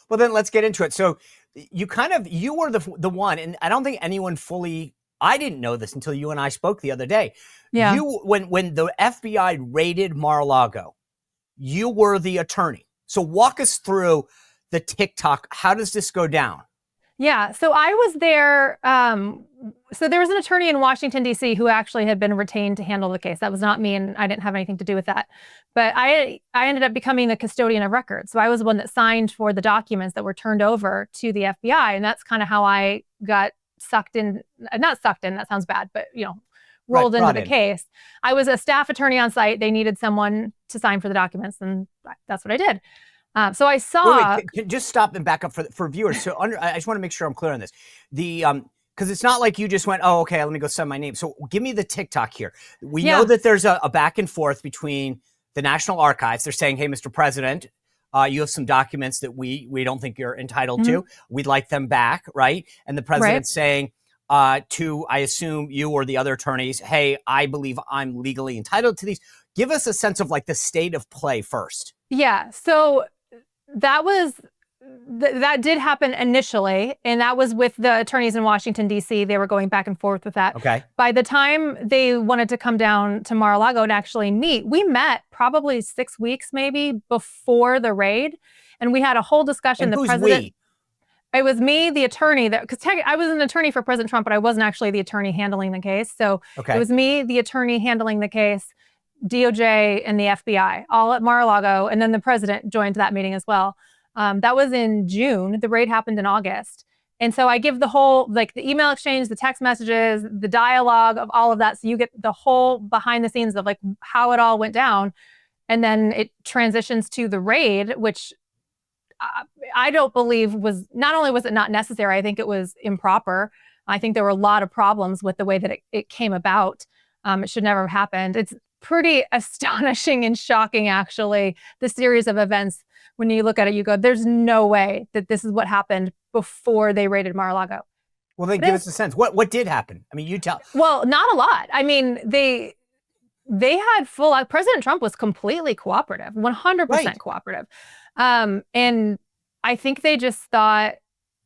Well, then let's get into it. So you were the one, and I don't think anyone fully, I didn't know this until you and I spoke the other day. Yeah. When the FBI raided Mar-a-Lago, you were the attorney. So walk us through the TikTok. How does this go down? Yeah. So I was there. So there was an attorney in Washington, D.C. who actually had been retained to handle the case. That was not me, and I didn't have anything to do with that. But I ended up becoming the custodian of records. So I was the one that signed for the documents that were turned over to the FBI. And that's kind of how I got sucked in, not sucked in, that sounds bad, but, rolled into the case. I was a staff attorney on site. They needed someone to sign for the documents, and that's what I did. So I saw. Wait, just stop and back up for viewers. So I just want to make sure I'm clear on this. Because it's not like you just went, oh, okay, let me go send my name. So give me the TikTok here. We know that there's a back and forth between the National Archives. They're saying, hey, Mr. President, you have some documents that we don't think you're entitled to. We'd like them back, right? And the president's saying to, I assume, you or the other attorneys, hey, I believe I'm legally entitled to these. Give us a sense of like the state of play first. Yeah. So that did happen initially, and that was with the attorneys in Washington, D.C. They were going back and forth with that. Okay. By the time they wanted to come down to Mar-a-Lago and actually meet, we met probably 6 weeks maybe before the raid, and we had a whole discussion. And who's we? It was me, the attorney, because I was an attorney for President Trump, but I wasn't actually the attorney handling the case. So It was me, the attorney handling the case, DOJ, and the FBI, all at Mar-a-Lago, and then the president joined that meeting as well. That was in June. The raid happened in August. And so I give the whole, like the email exchange, the text messages, the dialogue of all of that. So you get the whole behind the scenes of like how it all went down. And then it transitions to the raid, which I don't believe not only was it not necessary, I think it was improper. I think there were a lot of problems with the way that it came about. It should never have happened. It's pretty astonishing and shocking, actually, the series of events. When you look at it, you go, there's no way that this is what happened before they raided Mar-a-Lago. Well, then give us a sense. What did happen? I mean, you tell. Well, not a lot. I mean, they had President Trump was completely cooperative, 100% cooperative. And I think they just thought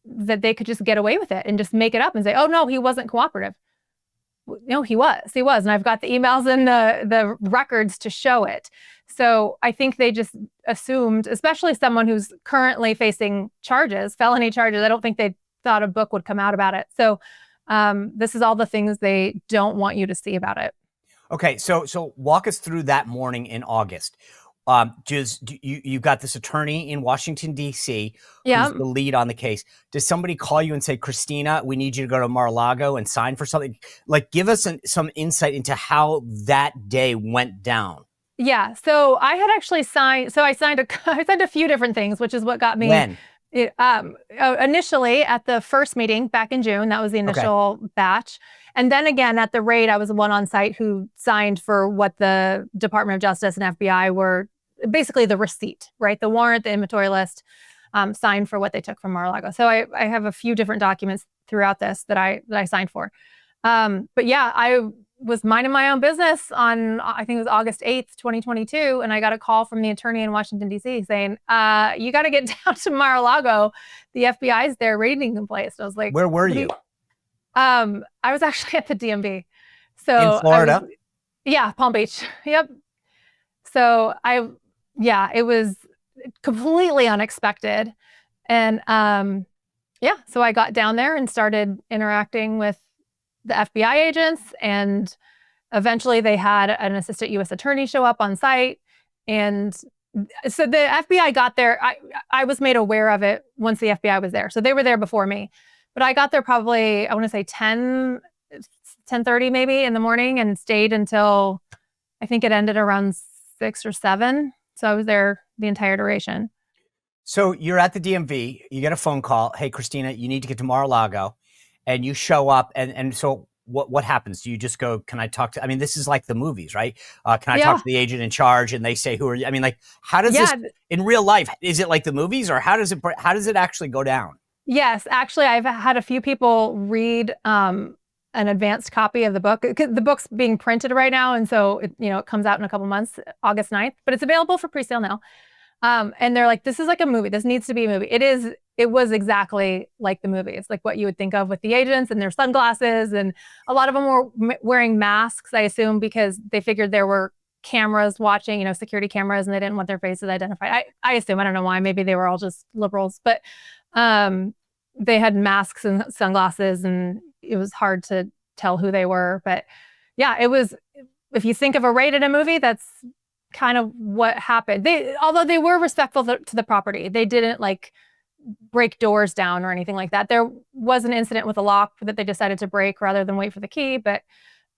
that they could just get away with it and just make it up and say, oh, no, he wasn't cooperative. No, he was. And I've got the emails and the records to show it. So I think they just assumed, especially someone who's currently facing felony charges, I don't think they thought a book would come out about it. So this is all the things they don't want you to see about it. Okay, so walk us through that morning in August. You've got this attorney in Washington, D.C., who's the lead on the case. Does somebody call you and say, Christina, we need you to go to Mar-a-Lago and sign for something? Like, give us some insight into how that day went down. Yeah, so I had actually signed. So I signed a few different things, which is what got me. When? Initially at the first meeting back in June, that was the initial batch. And then again, at the raid, I was the one on site who signed for what the Department of Justice and FBI were, basically the receipt, right? The warrant, the inventory list, signed for what they took from Mar-a-Lago. So I have a few different documents throughout this that I signed for. But yeah, I was minding my own business on, I think it was August 8th, 2022. And I got a call from the attorney in Washington, D.C. saying, you got to get down to Mar-a-Lago. The FBI's there raiding the place. I was like, where were you? I was actually at the DMV. So in Florida? Palm Beach. Yep. So it was completely unexpected. And so I got down there and started interacting with the FBI agents, and eventually they had an assistant U.S. attorney show up on site. And so the FBI got there. I was made aware of it once the FBI was there. So they were there before me. But I got there probably, I want to say 10:30 maybe in the morning, and stayed until I think it ended around 6 or 7. So I was there the entire duration. So you're at the DMV, you get a phone call. Hey, Christina, you need to get to Mar-a-Lago. And you show up, and so what happens? Do you just go, can I talk to, I mean, this is like the movies, right? Can I talk to the agent in charge? And they say, who are you? I mean, like, how does this, in real life, is it like the movies, or how does it actually go down? Yes, actually, I've had a few people read an advanced copy of the book. The book's being printed right now, and so it comes out in a couple months, August 9th, but it's available for pre-sale now. And they're like, this is like a movie. This needs to be a movie. It was exactly like the movie. It's like what you would think of with the agents and their sunglasses. And a lot of them were wearing masks, I assume, because they figured there were cameras watching, security cameras, and they didn't want their faces identified. I assume, I don't know why, maybe they were all just liberals, but they had masks and sunglasses, and it was hard to tell who they were. But yeah, it was, if you think of a raid in a movie, that's kind of what happened. Although they were respectful to the property, they didn't like break doors down or anything like that. There was an incident with a lock that they decided to break rather than wait for the key. But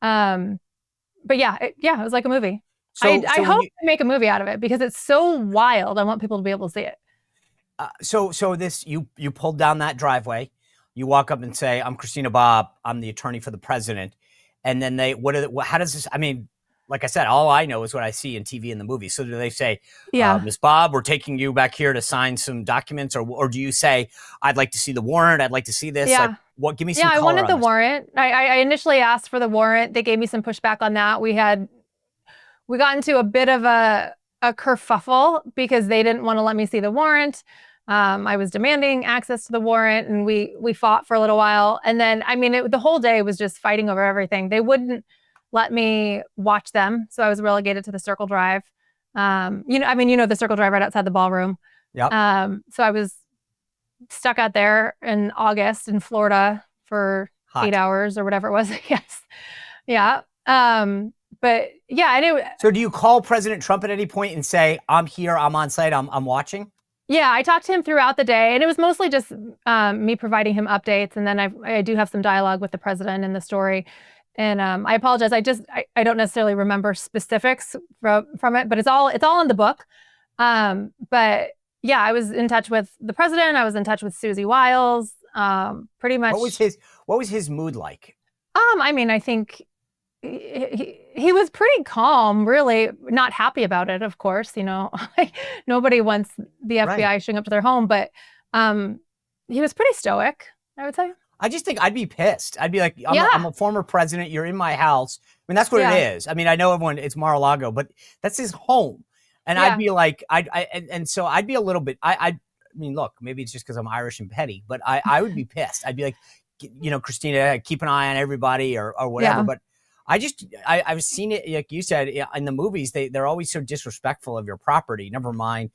yeah, it was like a movie. So I hope to make a movie out of it because it's so wild. I want people to be able to see it. So this, you pulled down that driveway, you walk up and say, "I'm Christina Bobb. I'm the attorney for the president." And then how does this, I mean, like I said, all I know is what I see in TV and the movies. So do they say, "Ms. Bobb, we're taking you back here to sign some documents," or do you say, "I'd like to see the warrant. I'd like to see this." Yeah. Like, give me some color. I wanted the this. warrant. I initially asked for the warrant. They gave me some pushback on that. We got into a bit of a kerfuffle because they didn't want to let me see the warrant. I was demanding access to the warrant, and we fought for a little while. And then, I mean, the whole day was just fighting over everything. They wouldn't let me watch them, so I was relegated to the Circle Drive. The Circle Drive right outside the ballroom. Yeah. So I was stuck out there in August in Florida for 8 hours or whatever it was. Yes. Yeah. But yeah, so do you call President Trump at any point and say, "I'm here, I'm on site, I'm watching"? Yeah, I talked to him throughout the day, and it was mostly just me providing him updates. And then I do have some dialogue with the president in the story. And I apologize. I don't necessarily remember specifics from it, but it's all in the book. But yeah, I was in touch with the president. I was in touch with Susie Wiles. Pretty much. What was his mood like? I mean, I think he was pretty calm, really not happy about it, of course, nobody wants the FBI showing up to their home, but he was pretty stoic, I would say. I just think I'd be pissed. I'd be like, I'm a former president. You're in my house. I mean, that's what it is. I mean, I know it's Mar-a-Lago, but that's his home. And I'd be like, so I'd be a little bit, I mean, look, maybe it's just because I'm Irish and petty, but I would be pissed. I'd be like, Christina, keep an eye on everybody or whatever. Yeah. But I've seen it, like you said, in the movies, they're always so disrespectful of your property. Never mind.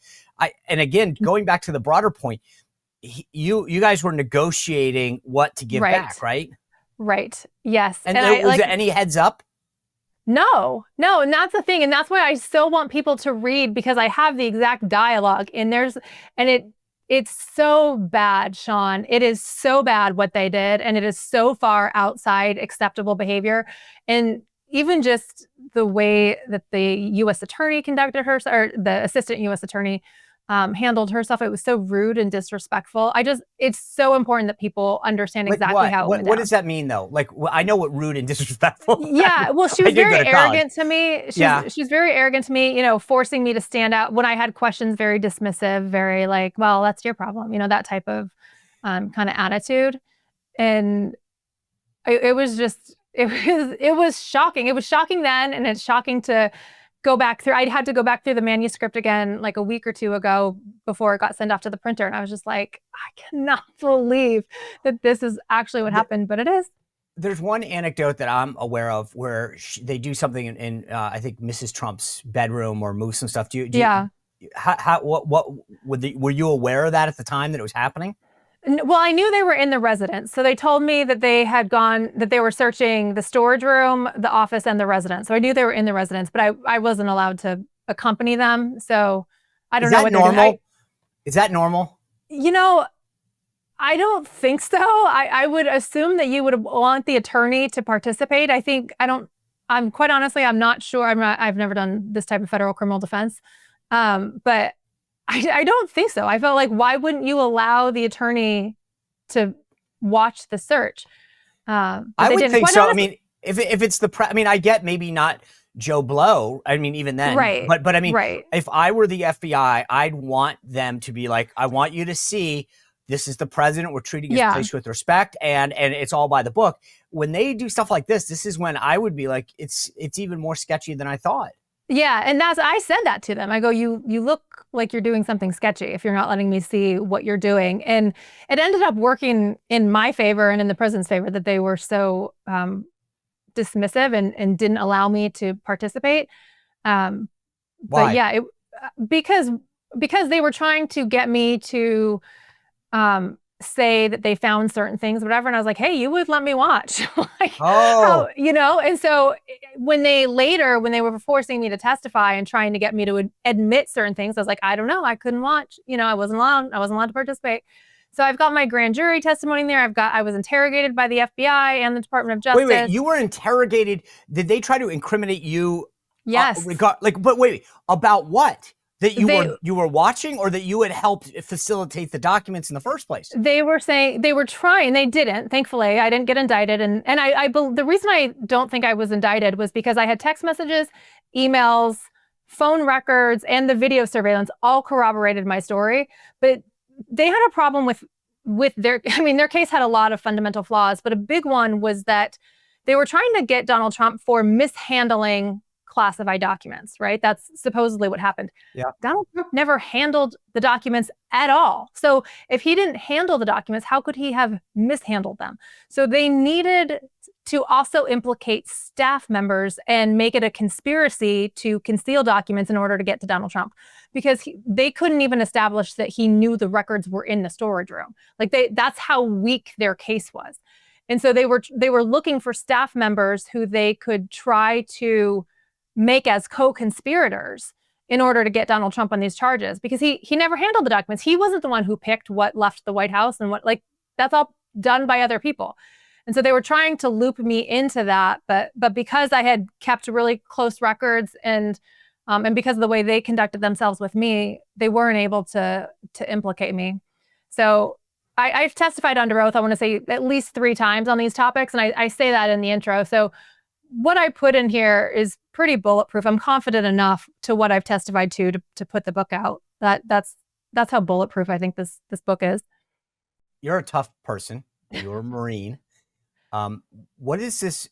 And again, going back to the broader point, you guys were negotiating what to give back, right? Right. Yes. And was there any heads up? No. And that's the thing. And that's why I still want people to read, because I have the exact dialogue it's so bad, Sean. It is so bad what they did. And it is so far outside acceptable behavior. And even just the way that the U.S. attorney conducted herself, or the assistant U.S. attorney handled herself, it was so rude and disrespectful. It's so important that people understand exactly how it went down. What does that mean, though? Like, I know what rude and disrespectful. Yeah, well, she was very arrogant to me. She was very arrogant to me, forcing me to stand out when I had questions, very dismissive, very like, well, that's your problem, that type of kind of attitude. And it was shocking. It was shocking then, and it's shocking to go back through. I had to go back through the manuscript again like a week or two ago before it got sent off to the printer. And I was just like, I cannot believe that this is actually what happened, but it is. There's one anecdote that I'm aware of where they do something in I think Mrs. Trump's bedroom or move some stuff. Were you aware of that at the time that it was happening? Well, I knew they were in the residence. So they told me that that they were searching the storage room, the office, and the residence. So I knew they were in the residence, but I wasn't allowed to accompany them. So I don't know what normal? Is that normal? I don't think so. I would assume that you would want the attorney to participate. I'm quite honestly, I'm not sure. I've never done this type of federal criminal defense. But I don't think so. I felt like, why wouldn't you allow the attorney to watch the search? I would think so. Honestly, I mean, if it's I get maybe not Joe Blow. I mean, even then, right? But I mean, if I were the FBI, I'd want them to be like, I want you to see this is the president. We're treating his place with respect, and it's all by the book. When they do stuff like this is when I would be like, it's even more sketchy than I thought. Yeah, and I said that to them. I go, you look like you're doing something sketchy if you're not letting me see what you're doing. And it ended up working in my favor and in the president's favor that they were so dismissive and didn't allow me to participate. Why? But yeah, because they were trying to get me to say that they found certain things, whatever. And I was like, hey, you would let me watch. Like, how, and so when they were forcing me to testify and trying to get me to admit certain things, I was like, I don't know, I couldn't watch, I wasn't allowed to participate. So I've got my grand jury testimony there. I was interrogated by the FBI and the Department of Justice. Wait, you were interrogated. Did they try to incriminate you? Yes. But wait, about what? That you were watching, or that you had helped facilitate the documents in the first place? They were saying they were trying. They didn't. Thankfully, I didn't get indicted. And the reason I don't think I was indicted was because I had text messages, emails, phone records, and the video surveillance all corroborated my story. But they had a problem with their case had a lot of fundamental flaws, but a big one was that they were trying to get Donald Trump for mishandling classified documents, right? That's supposedly what happened. Yeah. Donald Trump never handled the documents at all. So if he didn't handle the documents, how could he have mishandled them? So they needed to also implicate staff members and make it a conspiracy to conceal documents in order to get to Donald Trump, because they couldn't even establish that he knew the records were in the storage room. Like that's how weak their case was. And so they were looking for staff members who they could try to make as co-conspirators in order to get Donald Trump on these charges, because he never handled the documents. He wasn't the one who picked what left the White House and that's all done by other people. And so they were trying to loop me into that, but because I had kept really close records and because of the way they conducted themselves with me, they weren't able to implicate me. So I've testified under oath, I want to say at least 3 times on these topics, and I say that in the intro. So what I put in here is pretty bulletproof. I'm confident enough to what I've testified to put the book out. That's how bulletproof I think this book is. You're a tough person. You're a Marine. What is this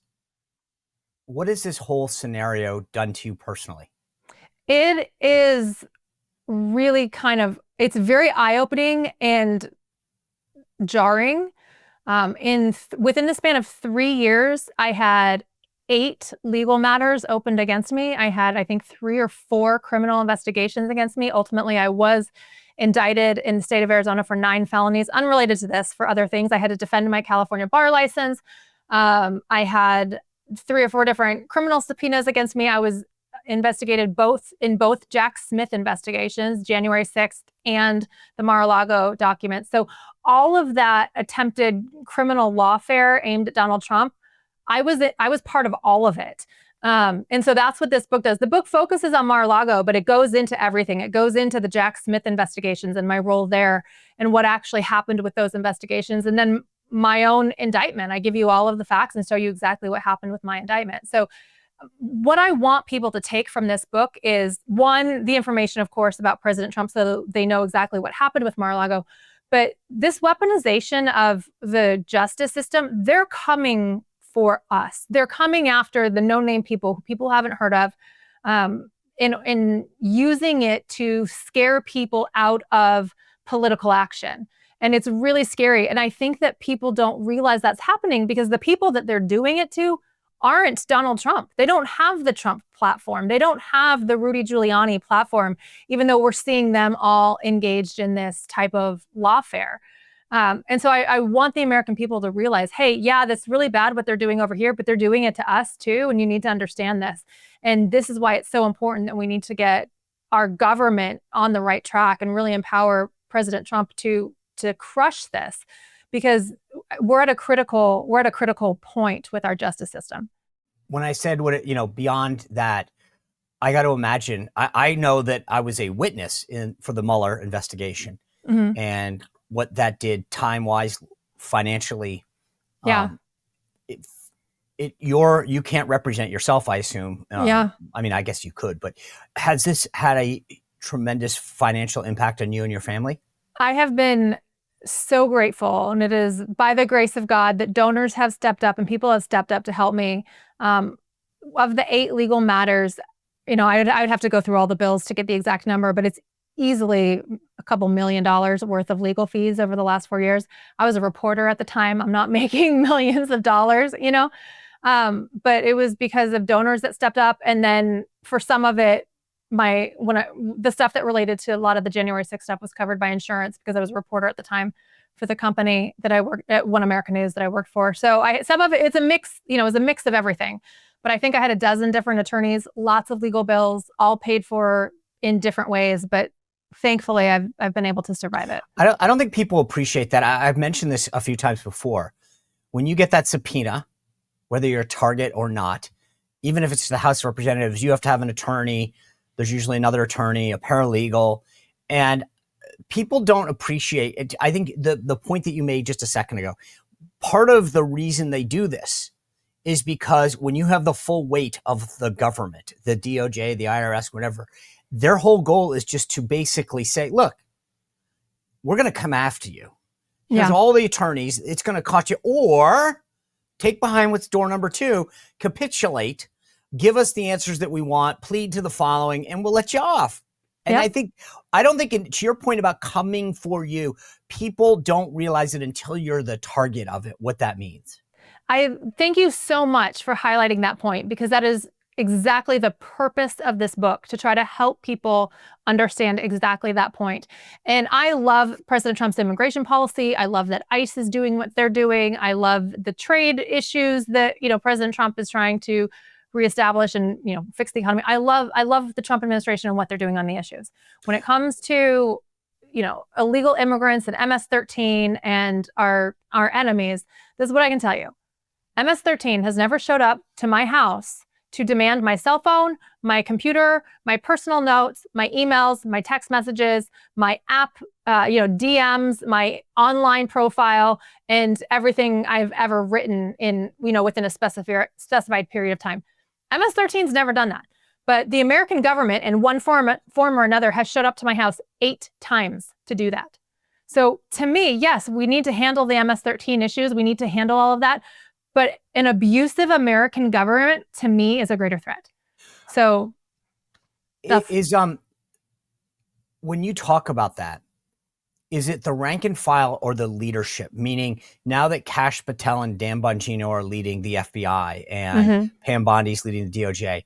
whole scenario done to you personally? It is really it's very eye-opening and jarring. Within the span of 3 years, I had 8 legal matters opened against me. I had, I think, 3 or 4 criminal investigations against me. Ultimately, I was indicted in the state of Arizona for 9 felonies, unrelated to this, for other things. I had to defend my California bar license. I had 3 or 4 different criminal subpoenas against me. I was investigated in both Jack Smith investigations, January 6th, and the Mar-a-Lago documents. So all of that attempted criminal lawfare aimed at Donald Trump, I was part of all of it. And so that's what this book does. The book focuses on Mar-a-Lago, but it goes into everything. It goes into the Jack Smith investigations and my role there and what actually happened with those investigations. And then my own indictment. I give you all of the facts and show you exactly what happened with my indictment. So what I want people to take from this book is, 1, the information, of course, about President Trump, so they know exactly what happened with Mar-a-Lago. But this weaponization of the justice system, they're coming for us. They're coming after the no-name people who people haven't heard of, in using it to scare people out of political action. And it's really scary. And I think that people don't realize that's happening because the people that they're doing it to aren't Donald Trump. They don't have the Trump platform. They don't have the Rudy Giuliani platform, even though we're seeing them all engaged in this type of lawfare. And so I want the American people to realize, hey, yeah, that's really bad what they're doing over here, but they're doing it to us too. And you need to understand this. And this is why it's so important that we need to get our government on the right track and really empower President Trump to crush this, because we're at a critical point with our justice system. When I said beyond that, I got to imagine, I know that I was a witness for the Mueller investigation, mm-hmm. and what that did time-wise, financially. Yeah. You can't represent yourself, I assume. Yeah. I mean, I guess you could, but has this had a tremendous financial impact on you and your family? I have been so grateful, and it is by the grace of God that donors have stepped up and people have stepped up to help me. Of the 8 legal matters, I'd have to go through all the bills to get the exact number, but it's easily a couple $1 million worth of legal fees over the last 4 years. I was a reporter at the time. I'm not making millions of dollars, but it was because of donors that stepped up. And then for some of it, the stuff that related to a lot of the January 6th stuff was covered by insurance because I was a reporter at the time for the company that I worked at, One American News, that I worked for. So some of it, it's a mix, it was a mix of everything. But I think I had a dozen different attorneys, lots of legal bills, all paid for in different ways. But thankfully, I've been able to survive it. I don't think people appreciate that. I've mentioned this a few times before. When you get that subpoena, whether you're a target or not, even if it's the House of Representatives, you have to have an attorney. There's usually another attorney, a paralegal, and people don't appreciate it. I think the point that you made just a second ago, part of the reason they do this is because when you have the full weight of the government, the DOJ, the IRS, whatever, their whole goal is just to basically say, look, we're going to come after you. Here's all the attorneys. It's going to cost you, or take behind what's door number 2, capitulate, give us the answers that we want, plead to the following, and we'll let you off. And I don't think, to your point about coming for you, people don't realize it until you're the target of it, what that means. I thank you so much for highlighting that point, because that is exactly the purpose of this book, to try to help people understand exactly that point. And I love President Trump's immigration policy. I love that ICE is doing what they're doing. I love the trade issues that, President Trump is trying to reestablish and, fix the economy. I love the Trump administration and what they're doing on the issues. When it comes to, illegal immigrants and MS-13 and our enemies, this is what I can tell you. MS-13 has never showed up to my house to demand my cell phone, my computer, my personal notes, my emails, my text messages, my app, DMs, my online profile, and everything I've ever written in, within a specified period of time. MS-13's never done that. But the American government in one form or another has showed up to my house 8 times to do that. So to me, yes, we need to handle the MS-13 issues. We need to handle all of that. But an abusive American government, to me, is a greater threat. So when you talk about that, is it the rank and file or the leadership? Meaning, now that Kash Patel and Dan Bongino are leading the FBI and Pam Bondi's leading the DOJ,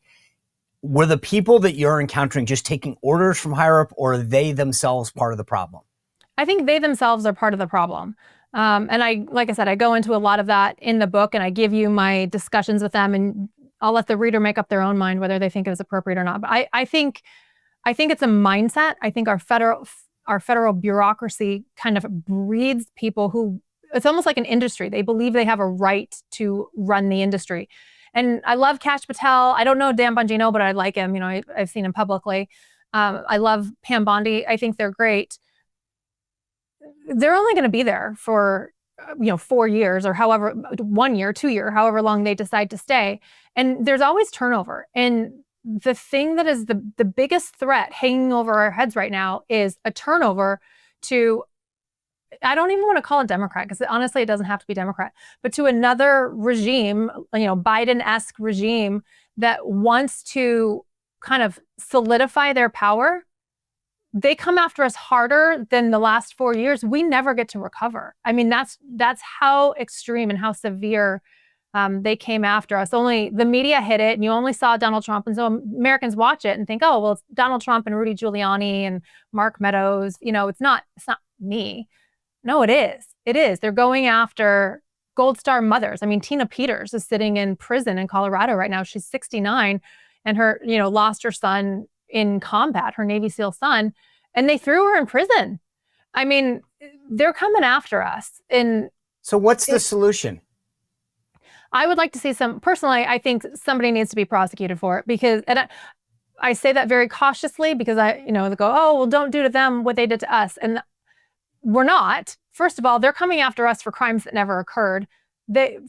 were the people that you're encountering just taking orders from higher up, or are they themselves part of the problem? I think they themselves are part of the problem. And like I said, I go into a lot of that in the book, and I give you my discussions with them, and I'll let the reader make up their own mind whether they think it was appropriate or not. But I think it's a mindset. I think our federal bureaucracy kind of breeds people who, it's almost like an industry. They believe they have a right to run the industry. And I love Kash Patel. I don't know Dan Bongino, but I like him. I've seen him publicly. I love Pam Bondi. I think they're great. They're only going to be there for, 4 years or however, 1 year, 2 year, however long they decide to stay. And there's always turnover. And the thing that is the biggest threat hanging over our heads right now is a turnover to, I don't even want to call it Democrat, because honestly, it doesn't have to be Democrat, but to another regime, Biden-esque regime that wants to kind of solidify their power. They come after us harder than the last 4 years. We never get to recover. I mean, that's how extreme and how severe they came after us. Only the media hit it, and you only saw Donald Trump. And so Americans watch it and think, oh, well, it's Donald Trump and Rudy Giuliani and Mark Meadows. It's not me. No, it is. It is. They're going after Gold Star mothers. I mean, Tina Peters is sitting in prison in Colorado right now. She's 69 and her, lost her son in combat, her Navy SEAL son, and they threw her in prison. I mean, they're coming after us. And so what's the solution? I would like to see personally, I think somebody needs to be prosecuted for it, because, and I say that very cautiously, because they go, oh, well, don't do to them what they did to us. And we're not. First of all, they're coming after us for crimes that never occurred.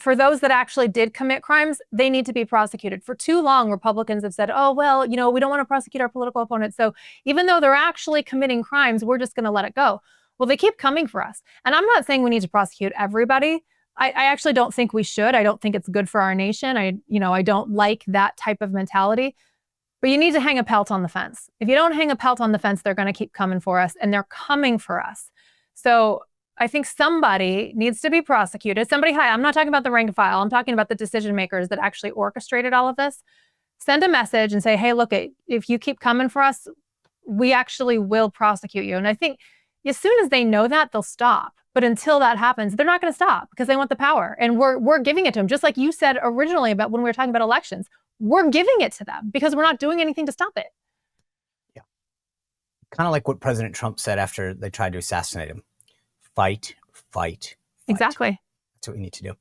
For those that actually did commit crimes, they need to be prosecuted. For too long, Republicans have said, oh, well, we don't want to prosecute our political opponents. So even though they're actually committing crimes, we're just going to let it go. Well, they keep coming for us. And I'm not saying we need to prosecute everybody. I actually don't think we should. I don't think it's good for our nation. I don't like that type of mentality. But you need to hang a pelt on the fence. If you don't hang a pelt on the fence, they're going to keep coming for us, and they're coming for us. So I think somebody needs to be prosecuted. Somebody high. I'm not talking about the rank and file. I'm talking about the decision makers that actually orchestrated all of this. Send a message and say, hey, look, if you keep coming for us, we actually will prosecute you. And I think as soon as they know that, they'll stop. But until that happens, they're not going to stop because they want the power. And we're giving it to them. Just like you said originally about when we were talking about elections, we're giving it to them because we're not doing anything to stop it. Yeah. Kind of like what President Trump said after they tried to assassinate him. Fight, fight, fight. Exactly. That's what we need to do.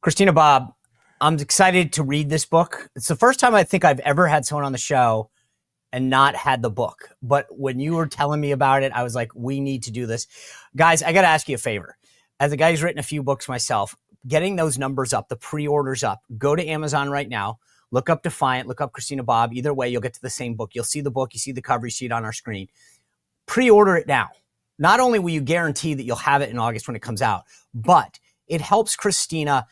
Christina Bobb, I'm excited to read this book. It's the first time I think I've ever had someone on the show and not had the book. But when you were telling me about it, I was like, we need to do this. Guys, I got to ask you a favor. As a guy who's written a few books myself, getting those numbers up, the pre-orders up, go to Amazon right now, look up Defiant, look up Christina Bobb. Either way, you'll get to the same book. You'll see the book, you see the cover, you see it on our screen. Pre-order it now. Not only will you guarantee that you'll have it in August when it comes out, but it helps Christina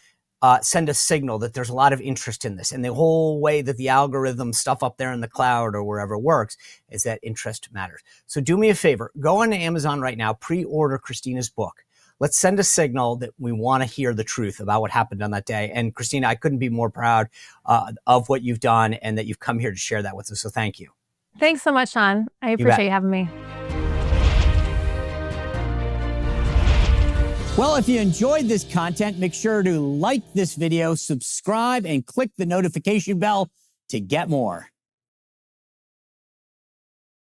send a signal that there's a lot of interest in this. And the whole way that the algorithm stuff up there in the cloud or wherever works is that interest matters. So do me a favor, go on to Amazon right now, pre-order Christina's book. Let's send a signal that we want to hear the truth about what happened on that day. And Christina, I couldn't be more proud of what you've done and that you've come here to share that with us. So thank you. Thanks so much, Sean. I appreciate you having me. Well, if you enjoyed this content, make sure to like this video, subscribe, and click the notification bell to get more.